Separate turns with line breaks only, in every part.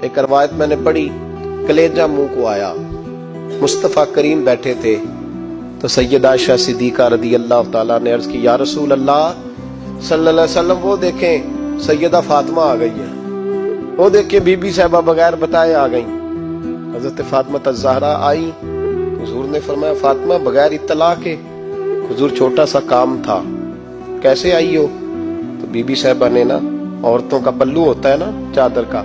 ایک روایت میں نے پڑھی، کلیجہ منہ کو آیا، مصطفیٰ کریم بیٹھے تھے تو سیدہ عائشہ صدیقہ رضی اللہ تعالیٰ نے عرض کی، یا رسول اللہ صلی اللہ علیہ وسلم وہ دیکھیں سیدہ فاطمہ آ گئی ہے، وہ دیکھیں بی بی صاحبہ بغیر بتائے آ گئیں۔ حضرت فاطمہ الزہرا آئی، حضور نے فرمایا فاطمہ بغیر اطلاع کے؟ حضور چھوٹا سا کام تھا، کیسے آئی ہو؟ تو بی بی صاحبہ نے نا، عورتوں کا پلو ہوتا ہے نا چادر کا،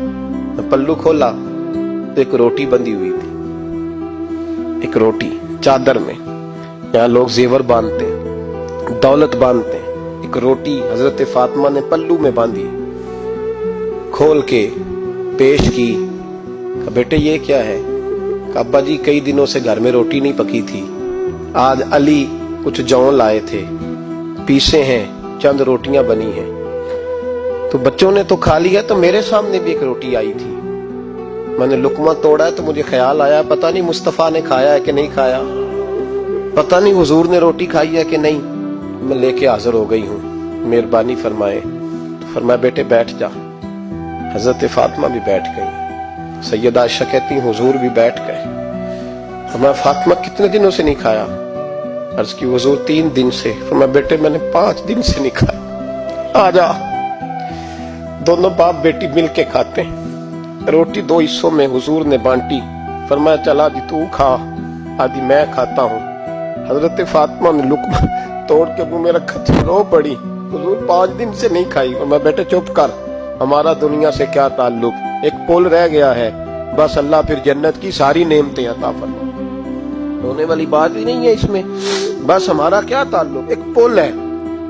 پلو کھولا تو ایک روٹی بندھی ہوئی تھی، ایک روٹی چادر میں، یہاں لوگ زیور باندھتے ہیں، دولت باندھتے ہیں، ایک روٹی حضرت فاطمہ نے پلو میں باندھی، کھول کے پیش کی، کہا بیٹے یہ کیا ہے؟ کہا ابا جی کئی دنوں سے گھر میں روٹی نہیں پکی تھی، آج علی کچھ جون لائے تھے، پیسے ہیں، چند روٹیاں بنی ہیں، تو بچوں نے تو کھا لیا، تو میرے سامنے بھی ایک روٹی آئی تھی، میں نے لقمہ توڑا ہے تو مجھے خیال آیا پتہ نہیں مصطفیٰ نے کھایا ہے کہ نہیں کھایا، پتہ نہیں حضور نے روٹی کھائی ہے کہ نہیں، میں لے کے حاضر ہو گئی ہوں، مہربانی فرمائے۔ تو فرمایا بیٹے بیٹھ جا۔ حضرت فاطمہ بھی بیٹھ گئی، سیدہ عائشہ کہتی ہیں حضور بھی بیٹھ گئے۔ فرمایا فاطمہ کتنے دنوں سے نہیں کھایا؟ عرض کی حضور 3 دن سے۔ فرمایا بیٹے میں نے 5 دن سے نہیں کھایا، آ جا۔ دونوں باپ بیٹی مل کے کھاتے ہیں، روٹی 2 حصوں میں حضور نے بانٹی، فرمایا چلا جی تو کھا، آدھی میں کھاتا ہوں۔ حضرت فاطمہ نے لقمہ توڑ کے منہ میں رکھا، رو پڑی، حضور 5 دن سے نہیں کھائی۔ اور میں بیٹے چپ کر، ہمارا دنیا سے کیا تعلق، ایک پل رہ گیا ہے، بس اللہ پھر جنت کی ساری نعمتیں عطا فرما، ہونے والی بات ہی نہیں ہے اس میں، بس ہمارا کیا تعلق، ایک پل ہے،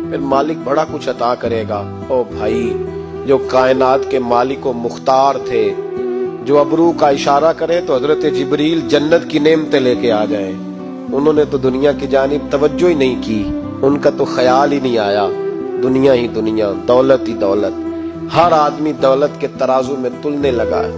پھر مالک بڑا کچھ عطا کرے گا۔ او بھائی، جو کائنات کے مالک و مختار تھے، جو ابرو کا اشارہ کرے تو حضرت جبریل جنت کی نعمتیں لے کے آ جائیں، انہوں نے تو دنیا کی جانب توجہ ہی نہیں کی، ان کا تو خیال ہی نہیں آیا، دنیا ہی دنیا، دولت ہی دولت، ہر آدمی دولت کے ترازو میں تلنے لگا ہے۔